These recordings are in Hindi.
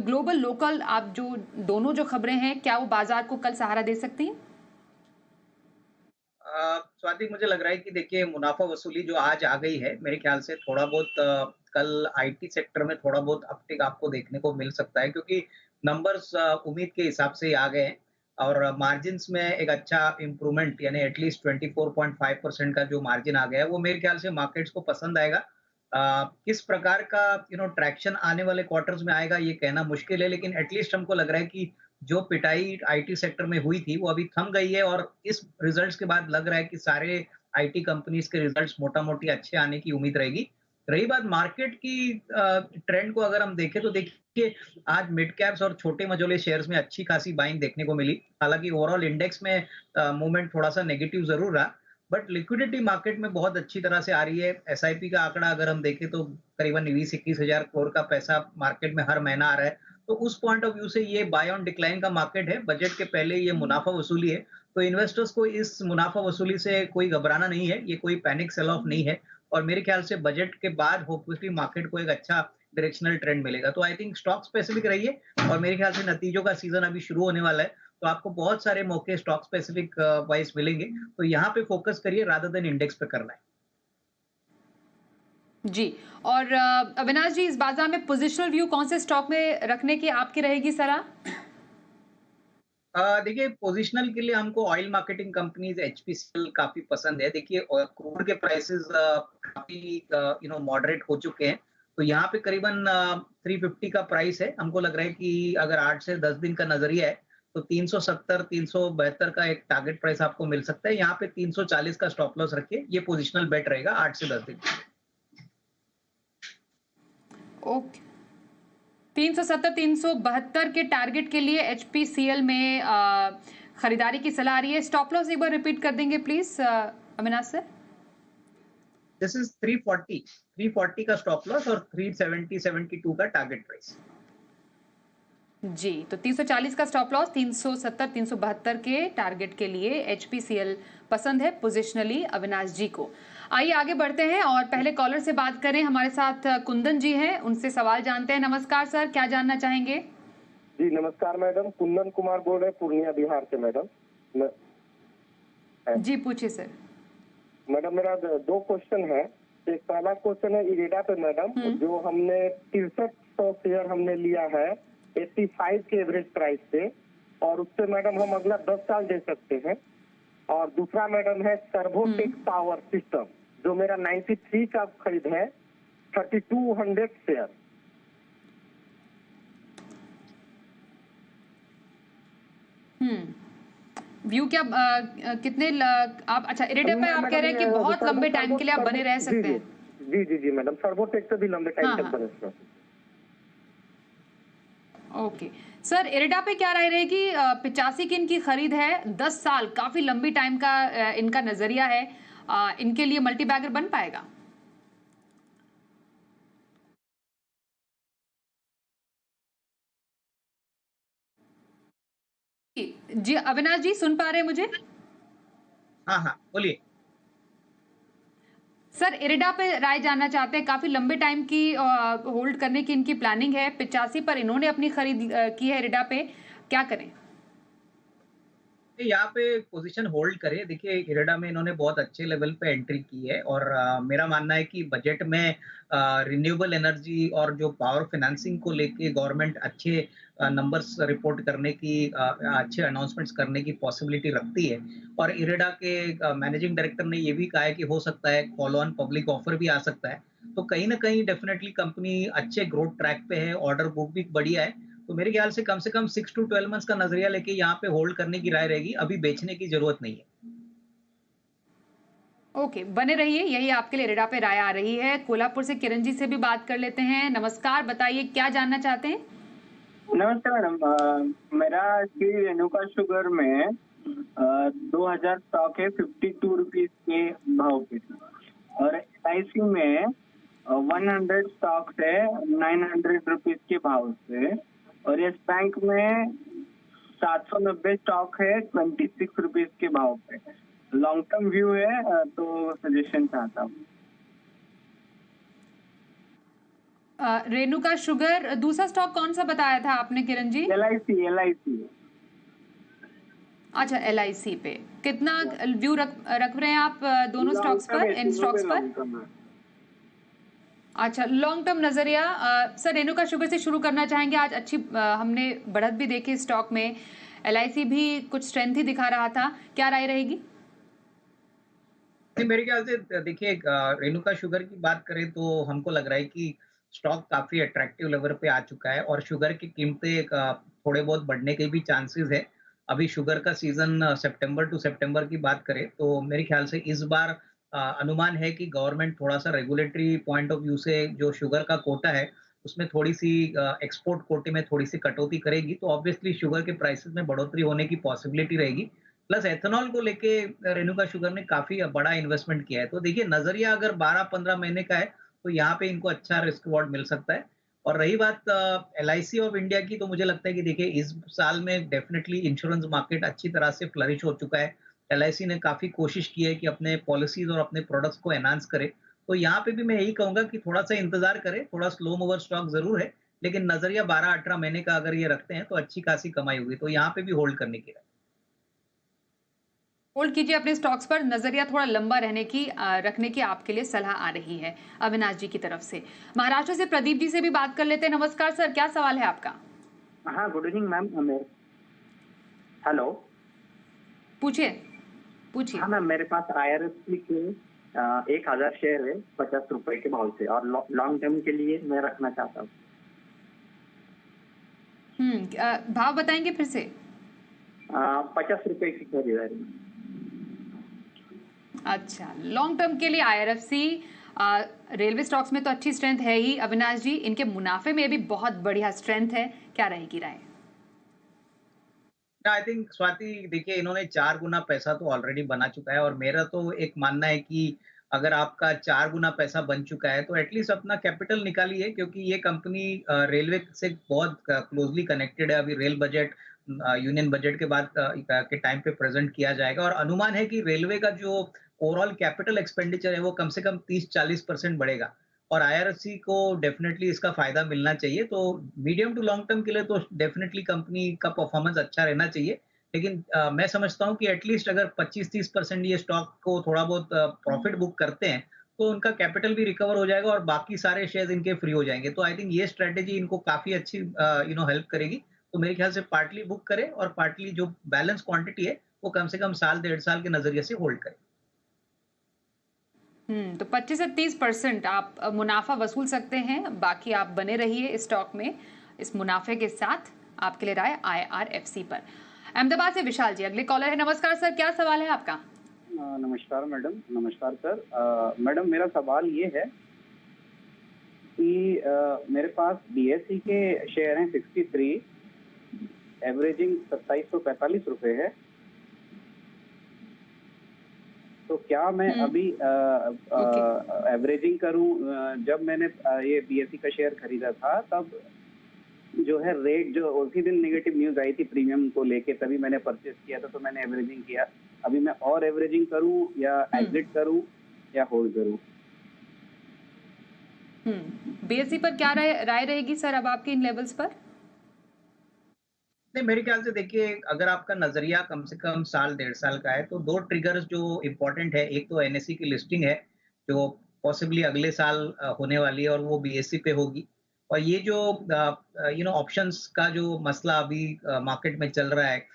ग्लोबल लोकल, आप जो दोनों जो खबरें हैं, क्या वो बाजार को कल सहारा दे सकती हैं? स्वाति, मुझे लग रहा है कि देखिए मुनाफा वसूली जो आज आ गई है, मेरे ख्याल से थोड़ा बहुत कल आईटी सेक्टर में थोड़ा बहुत अपटिक आपको देखने को मिल सकता है, क्योंकि नंबर्स उम्मीद के हिसाब से ही आ गए हैं और मार्जिन्स में एक अच्छा इम्प्रूवमेंट यानी एटलीस्ट 24.5% का जो मार्जिन आ गया है, वो मेरे ख्याल से मार्केट्स को पसंद आएगा। किस प्रकार का ट्रैक्शन आने वाले क्वार्टर्स में आएगा ये कहना मुश्किल है, लेकिन एटलीस्ट हमको लग रहा है कि जो पिटाई आईटी सेक्टर में हुई थी, वो अभी थम गई है और इस रिजल्ट्स के बाद लग रहा है कि सारे आईटी कंपनीज के रिजल्ट्स मोटा-मोटी अच्छे आने की उम्मीद रहेगी। रही बात मार्केट की ट्रेंड को अगर हम देखें तो देखिए आज मिड कैप्स और छोटे मझोले शेयर्स में अच्छी खासी बाइंग देखने को मिली। हालाँकि ओवरऑल इंडेक्स में मूवमेंट थोड़ा-सा नेगेटिव ज़रूर रहा, बट लिक्विडिटी मार्केट में बहुत अच्छी तरह से आ रही है। एसआईपी का आंकड़ा अगर हम देखें तो करीबन 20-21 हज़ार करोड़ का पैसा मार्केट में हर महीना आ रहा है। तो उस पॉइंट ऑफ व्यू से ये बाय ऑन डिक्लाइन का मार्केट है। बजट के पहले ये मुनाफा वसूली है। तो इन्वेस्टर्स को इस मुनाफा वसूली से कोई घबराना नहीं है। ये कोई पैनिक सेल ऑफ नहीं है और मेरे ख्याल से बजट के बाद होपफुली मार्केट को एक अच्छा डायरेक्शनल ट्रेंड मिलेगा। तो आई थिंक स्टॉक स्पेसिफिक रहिए और मेरे ख्याल से नतीजों का सीजन अभी शुरू होने वाला है। तो आपको बहुत सारे मौके स्टॉक स्पेसिफिक वाइज मिलेंगे। तो यहाँ पे फोकस करिए रादर देन इंडेक्स पे करना है। जी। और अविनाश जी, इस बाजार में पोजिशनल व्यू कौन से स्टॉक में रखने की आपकी रहेगी सलाह? देखिए पोजिशनल के लिए हमको ऑयल मार्केटिंग कंपनीज एचपीसीएल काफ़ी पसंद है। देखिए क्रूड के प्राइसेज़ काफ़ी मॉडरेट हो चुके हैं। तो यहाँ पे करीबन 350 का प्राइस है। हमको लग रहा है कि अगर 8 से 10 दिन का नज़रिया है, तो 370, 372 का एक टारगेट प्राइस आपको मिल सकता है। यहाँ पे 340 का स्टॉप लॉस रखिए। ये पोजिशनल बेट रहेगा 8 से 10 दिन। ओके। 370, 372 के टारगेट के लिए एचपीसीएल में खरीदारी की सलाह आ रही है। स्टॉप लॉस एक बार रिपीट कर देंगे please Avinash sir? This is 340, 340 का स्टॉप लॉस और 370, 72 का टारगेट प्राइस। जी, तो 340 का स्टॉप लॉस, 370, 372 के टारगेट के लिए एचपीसीएल पसंद है पोजिशनली अविनाश जी को। आइए आगे बढ़ते हैं और पहले कॉलर से बात करें। हमारे साथ कुंदन जी हैं, उनसे सवाल जानते हैं। नमस्कार सर, क्या जानना चाहेंगे? जी नमस्कार मैडम, कुंदन कुमार बोल रहे पूर्णिया बिहार से मैडम। जी पूछिए सर। मैडम मेरा दो क्वेश्चन है। एक पहला क्वेश्चन है इरेडा पे मैडम, जो हमने 6300 शेयर हमने लिया है 85 के एवरेज प्राइस पे, और उससे मैडम हम अगला 10 साल दे सकते हैं। और दूसरा मैडम है सर्वोटेक पावर सिस्टम, जो मेरा 93 का खरीद है 3200 शेयर। व्यू क्या कितने आप अच्छा इरेडा पे आप कह रहे हैं कि बहुत लंबे टाइम के लिए आप बने रह सकते हैं? जी जी जी मैडम, सर्वोटेक से भी लंबे टाइम तक बने सकते हैं। ओके सर, इरेडा पे क्या राय रहेगी? 85 की इनकी खरीद है, 10 साल काफी लंबी टाइम का इनका नजरिया है। इनके लिए मल्टी बैगर बन पाएगा? जी अविनाश जी, सुन पा रहे हैं मुझे? हाँ, हाँ, बोलिए। सर इरेडा पे राय जानना चाहते हैं। काफी लंबे टाइम की होल्ड करने की इनकी प्लानिंग है। 85 पर इन्होंने अपनी खरीद की है इरेडा पे, क्या करें? यहाँ पे पोजीशन होल्ड करे। देखिए इरेडा में इन्होंने बहुत अच्छे लेवल पे एंट्री की है और मेरा मानना है कि बजट में रिन्यूएबल एनर्जी और जो पावर फाइनेंसिंग को लेके गवर्नमेंट अच्छे नंबर्स रिपोर्ट करने की अच्छे अनाउंसमेंट्स करने की पॉसिबिलिटी रखती है। और इरेडा के मैनेजिंग डायरेक्टर ने ये भी कहा है कि हो सकता है फॉलो ऑन पब्लिक ऑफर भी आ सकता है। तो कहीं ना कहीं डेफिनेटली कंपनी अच्छे ग्रोथ ट्रैक पे है, ऑर्डर बुक भी बढ़िया है। तो मेरे ख्याल से कम 6 टू 12 मंथ्स का नजरिया लेके यहाँ पे होल्ड करने की राय रहेगी। अभी बेचने की जरूरत नहीं है। ओके, बने रहिए, यही आपके लिए इरेडा पे राय आ रही है। कोल्हापुर से किरण जी से भी बात कर लेते हैं। नमस्कार, बताइए क्या जानना चाहते हैं? नमस्ते मैडम, मेरा श्री रेणुका शुगर में 2000 स्टॉक है 52 रुपीज के भाव पे, और एलआईसी में 100 स्टॉक है 900 रुपीज के भाव से, और यस बैंक में 790 स्टॉक है 26 रुपीज के भाव पे। लॉन्ग टर्म व्यू है, तो सजेशन चाहता हूँ। रेणुका शुगर, दूसरा स्टॉक कौन सा बताया था आपने किरण जी? LIC। अच्छा, LIC पे कितना व्यू रख रहे हैं आप दोनों स्टॉक्स पर, इन स्टॉक्स पर? अच्छा, लॉन्ग टर्म नजरिया। सर, रेणुका शुगर से शुरू करना चाहेंगे। आज अच्छी हमने बढ़त भी देखी स्टॉक में, LIC भी कुछ स्ट्रेंथ ही दिखा रहा था, क्या राय रहेगी? मेरे ख्याल से देखिए, रेणुका शुगर की बात करें तो हमको लग रहा है कि स्टॉक काफी अट्रैक्टिव लेवल पे आ चुका है और शुगर की कीमतें थोड़े बहुत बढ़ने के भी चांसेस है। अभी शुगर का सीजन सितंबर टू सितंबर की बात करें तो मेरे ख्याल से इस बार अनुमान है कि गवर्नमेंट थोड़ा सा रेगुलेटरी पॉइंट ऑफ व्यू से जो शुगर का कोटा है उसमें थोड़ी सी एक्सपोर्ट कोटे में थोड़ी सी कटौती करेगी, तो ऑब्वियसली शुगर के प्राइसेस में बढ़ोतरी होने की पॉसिबिलिटी रहेगी। प्लस एथेनॉल को लेके रेणुका शुगर ने काफी बड़ा इन्वेस्टमेंट किया है, तो देखिए नजरिया अगर 12-15 महीने का है तो यहाँ पे इनको अच्छा रिस्क रिवॉर्ड मिल सकता है। और रही बात LIC ऑफ इंडिया की, तो मुझे लगता है कि देखिए इस साल में डेफिनेटली इंश्योरेंस मार्केट अच्छी तरह से फ्लरिश हो चुका है। LIC ने काफी कोशिश की है कि अपने पॉलिसीज और अपने प्रोडक्ट्स को एनहांस करे, तो यहाँ पे भी मैं यही कहूंगा कि थोड़ा सा इंतजार करें। थोड़ा स्लो मूवर स्टॉक जरूर है, लेकिन नजरिया 12-18 महीने का अगर ये रखते हैं तो अच्छी खासी कमाई होगी, तो यहाँ पे भी होल्ड करने की है। होल्ड कीजिए अपने स्टॉक्स पर, नजरिया थोड़ा लंबा रहने की रखने की आपके लिए सलाह आ रही है अविनाश जी की तरफ से। महाराष्ट्र से प्रदीप जी से भी बात कर लेते हैं। नमस्कार सर, क्या सवाल है आपका? हाँ, गुड इवनिंग मैम। हेलो, पूछिए पूछिए। हाँ मैम, मेरे पास IRFC के 1000 शेयर है 50 रुपए के भाव से, और लॉन्ग टर्म के लिए मैं रखना चाहता हूँ। भाव बताएंगे फिर से? 50 रुपए की खरीदारी। अच्छा, लॉन्ग टर्म के लिए IRFC, रेलवे स्टॉक्स में तो अच्छी स्ट्रेंथ है ही अविनाश जी, इनके मुनाफे में भी बहुत बढ़िया स्ट्रेंथ है, क्या रहेगी राय? आई थिंक स्वाति, देखिए इन्होंने 4 गुना पैसा तो ऑलरेडी बना चुका है और मेरा तो एक मानना है कि अगर आपका 4 गुना पैसा बन चुका है तो एटलीस्ट अपना कैपिटल निकालिए, क्योंकि ये कंपनी रेलवे से बहुत क्लोजली कनेक्टेड है। अभी रेल बजट यूनियन बजट के बाद के टाइम पे प्रेजेंट किया जाएगा और अनुमान है कि रेलवे का जो ओवरऑल कैपिटल एक्सपेंडिचर है वो कम से कम 30-40% बढ़ेगा और IRFC को डेफिनेटली इसका फायदा मिलना चाहिए। तो मीडियम टू लॉन्ग टर्म के लिए तो डेफिनेटली कंपनी का परफॉर्मेंस अच्छा रहना चाहिए, लेकिन मैं समझता हूँ कि एटलीस्ट अगर 25-30% ये स्टॉक को थोड़ा बहुत प्रॉफिट बुक करते हैं तो उनका कैपिटल भी रिकवर हो जाएगा और बाकी सारे शेयर्स इनके फ्री हो जाएंगे। तो आई थिंक ये स्ट्रेटेजी इनको काफी अच्छी हेल्प करेगी। तो मेरे ख्याल से पार्टली बुक करें और पार्टली जो बैलेंस क्वांटिटी है वो कम से कम साल 1.5 साल के नजरिए से होल्ड करें। तो 25 से 30% आप मुनाफा वसूल सकते हैं, बाकी आप बने रहिए इस स्टॉक में इस मुनाफे के साथ। आपके लिए राय IRFC पर। अहमदाबाद से विशाल जी अगले कॉलर है। नमस्कार सर, क्या सवाल है आपका? नमस्कार मैडम। नमस्कार सर। मैडम, मेरा सवाल ये है कि मेरे पास BSE के शेयर हैं 63, एवरेजिंग 2745 रुपए है, तो क्या मैं अभी एवरेजिंग करूं? जब मैंने ये BSE का शेयर खरीदा था तब जो है रेट, जो उसी दिन नेगेटिव न्यूज आई थी प्रीमियम को लेके, तभी मैंने परचेस किया था, तो मैंने एवरेजिंग किया। अभी मैं और एवरेजिंग करूं या एग्जिट करूं या होल्ड करूं? BSE पर क्या राय रहेगी सर अब आपके इन लेवल्स पर? नहीं, मेरे ख्याल से देखिए अगर आपका नजरिया कम से कम साल 1.5 साल का है तो 2 ट्रिगर्स जो इम्पोर्टेंट है। एक तो NSE की लिस्टिंग है जो पॉसिबली अगले साल होने वाली है और वो BSE पे होगी। और ये जो ऑप्शंस का जो मसला अभी मार्केट में चल रहा है,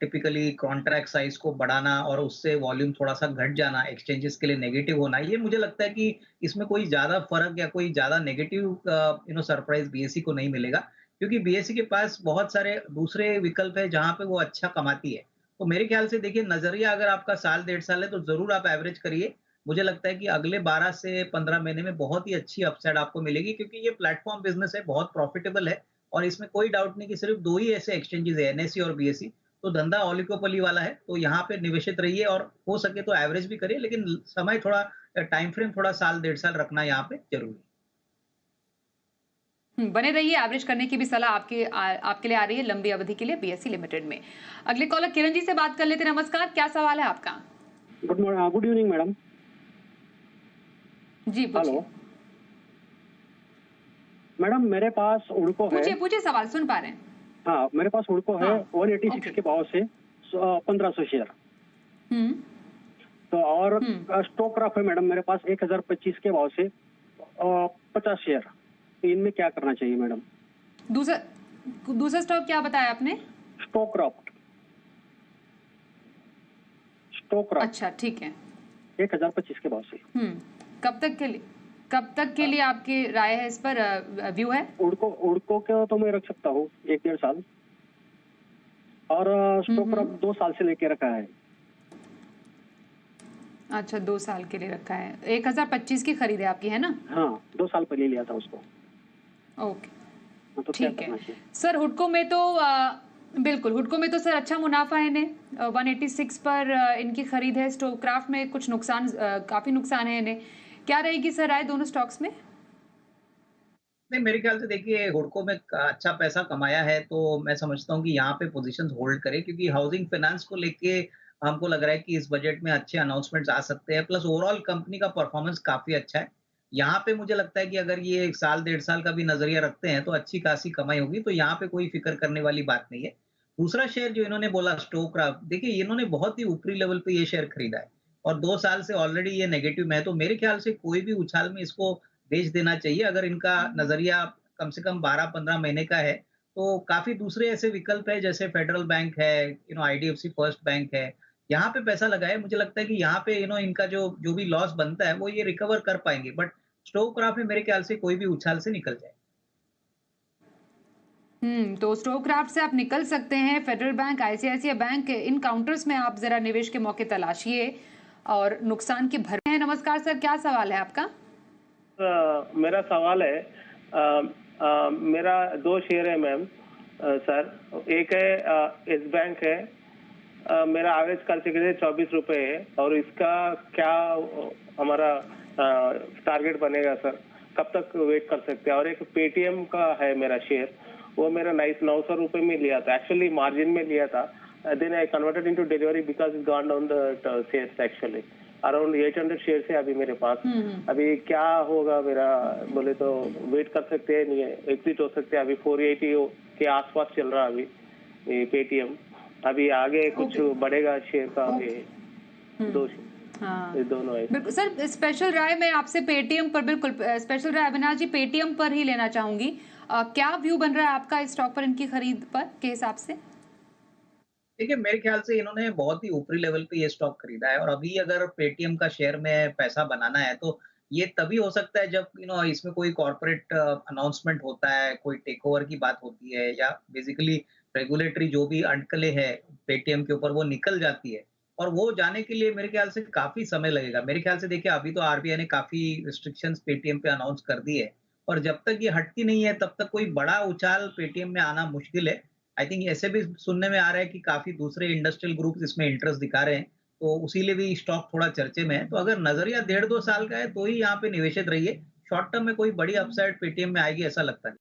टिपिकली कॉन्ट्रैक्ट साइज को बढ़ाना और उससे वॉल्यूम थोड़ा सा घट जाना, एक्सचेंजेस के लिए नेगेटिव होना, ये मुझे लगता है कि इसमें कोई ज्यादा फर्क या कोई ज्यादा नेगेटिव सरप्राइज BSE को नहीं मिलेगा, क्योंकि BSE के पास बहुत सारे दूसरे विकल्प है जहां पे वो अच्छा कमाती है। तो मेरे ख्याल से देखिए नजरिया अगर आपका साल 1.5 साल है तो जरूर आप एवरेज करिए। मुझे लगता है कि अगले 12 से 15 महीने में बहुत ही अच्छी अपसाइड आपको मिलेगी, क्योंकि ये प्लेटफॉर्म बिजनेस है, बहुत प्रॉफिटेबल है और इसमें कोई डाउट नहीं कि सिर्फ 2 ही ऐसे एक्सचेंजेस है, NSE और BSE। तो धंधा ओलिगोपोली वाला है, तो यहाँ पे निवेशित रहिए और हो सके तो एवरेज भी करिए, लेकिन समय थोड़ा, टाइम फ्रेम थोड़ा साल 1.5 साल रखना यहाँ पे जरूरी है। बने रहिए, एवरेज करने की भी सलाह आपके लिए आ रही है लंबी अवधि के लिए BSE लिमिटेड में। अगले कॉलर किरण जी से बात कर लेते हैं। नमस्कार, क्या सवाल है आपका? Good evening madam. जी पूछिए। मैडम मेरे पास उड़को है। पूछिए पूछिए, सवाल सुन पा रहे हैं। हाँ, मेरे पास उड़को है हाँ, 186 ओके। के भाव से 1500 शेयर। हम्म तो और हम्म। स्टॉक रफ है मैडम मेरे पास 1025 के भाव से 50 शेयर। तो इनमें क्या करना चाहिए मैडम? दूसरा स्टॉक क्या बताया आपने? Stock rough. अच्छा ठीक है। 1025 के भाव से। कब तक के लिए आपकी राय है इस पर, व्यू है? उड़को के तो मैं रख सकता हूँ 1-1.5 साल, और स्टॉक रफ 2 साल से लेके रखा है। अच्छा, 2 साल के लिए रखा है। 1025 की खरीद है आपकी, है ना? हाँ, 2 साल पहले लिया था उसको। ओके तो ठीक है सर। हुडको में तो बिल्कुल, हुडको में तो सर अच्छा मुनाफा है इन्हें। 186 पर इनकी खरीद है। स्टोक्राफ्ट में कुछ नुकसान, काफी नुकसान है इन्हें। क्या रहेगी सर राय दोनों स्टॉक्स में? नहीं, मेरे ख्याल से देखिए हुडको में अच्छा पैसा कमाया है, तो मैं समझता हूँ कि यहाँ पे पोजीशंस होल्ड करें, क्योंकि हाउसिंग फाइनेंस को लेके हमको लग रहा है कि इस बजट में अच्छे अनाउंसमेंट्स आ सकते हैं। प्लस ओवरऑल कंपनी का परफॉर्मेंस काफी अच्छा है। यहाँ पे मुझे लगता है कि अगर ये 1 साल 1.5 साल का भी नजरिया रखते हैं तो अच्छी खासी कमाई होगी, तो यहाँ पे कोई फिक्र करने वाली बात नहीं है। दूसरा शेयर जो इन्होंने बोला स्टोक्राफ्ट, देखिए इन्होंने बहुत ही ऊपरी लेवल पे ये शेयर खरीदा है और 2 साल से ऑलरेडी ये नेगेटिव में है, तो मेरे ख्याल से कोई भी उछाल में इसको बेच देना चाहिए। अगर इनका नजरिया कम से कम 12-15 महीने का है, तो काफ़ी दूसरे ऐसे विकल्प हैं जैसे फेडरल बैंक है, आईडीएफसी फर्स्ट बैंक है, यहाँ पे पैसा लगाएँ। मुझे लगता है कि यहाँ पे इनका जो जो भी लॉस बनता है, वो ये रिकवर कर पाएँगे। बट स्टोक्राफ्ट में मेरे ख्याल से कोई भी उछाल से निकल जाए। तो स्टोक्राफ्ट से आप निकल सकते हैं। फेडरल बैंक, आईसीआईसीआई बैंक, इन काउंटर्स में आप जरा निवेश के मौके तलाशिए और नुकसान की भर हैं। नमस्कार सर, क्या सवाल है आपका? मेरा सवाल है, मेरा 2 शेयर है मैम सर। एक है एस बैंक है, मेरा एवरेज कल 24 रुपए है, और इसका क्या हमारा टारगेट बनेगा सर? कब तक वेट कर सकते हैं? और एक पेटीएम का है मेरा शेयर, वो मेरा 900 रुपए में लिया था, एक्चुअली मार्जिन में लिया था। Then I converted into delivery because it gone down the shares. Actually around 800 share है अभी मेरे पास। अभी क्या होगा मेरा, बोले तो वेट कर सकते हैं? नहीं है, एग्जिट हो सकते हैं। अभी 480 के आसपास चल रहा है अभी पेटीएम। अभी आगे कुछ बढ़ेगा शेयर का? दो हाँ दोनों है। बिल्कुल सर, स्पेशल राय मैं आपसे पेटीएम पर, बिल्कुल स्पेशल राय अविनाश जी पेटीएम पर ही लेना चाहूंगी। क्या व्यू बन रहा है आपका इस स्टॉक पर, इनकी खरीद पर के हिसाब से? देखिए मेरे ख्याल से इन्होंने बहुत ही ऊपरी लेवल पे ये स्टॉक खरीदा है, और अभी अगर पेटीएम का शेयर में पैसा बनाना है तो ये तभी हो सकता है जब इसमें कोई कॉर्पोरेट अनाउंसमेंट होता है, कोई टेक ओवर की बात होती है, या बेसिकली रेगुलेटरी जो भी अटकलें है पेटीएम के ऊपर वो निकल जाती है, और वो जाने के लिए मेरे ख्याल से काफी समय लगेगा। मेरे ख्याल से देखिए अभी तो आरबीआई ने काफी रिस्ट्रिक्शंस पेटीएम पे अनाउंस कर दी है, और जब तक ये हटती नहीं है तब तक कोई बड़ा उछाल पेटीएम में आना मुश्किल है। आई थिंक ऐसे भी सुनने में आ रहा है कि काफ़ी दूसरे इंडस्ट्रियल ग्रुप्स इसमें इंटरेस्ट दिखा रहे हैं, तो उसी लिए भी स्टॉक थोड़ा चर्चे में है। तो अगर नज़रिया 1.5-2 साल का है, तो ही यहाँ पे निवेशित रहिए। शॉर्ट टर्म में कोई बड़ी अपसाइड पेटीएम में आएगी ऐसा लगता नहीं।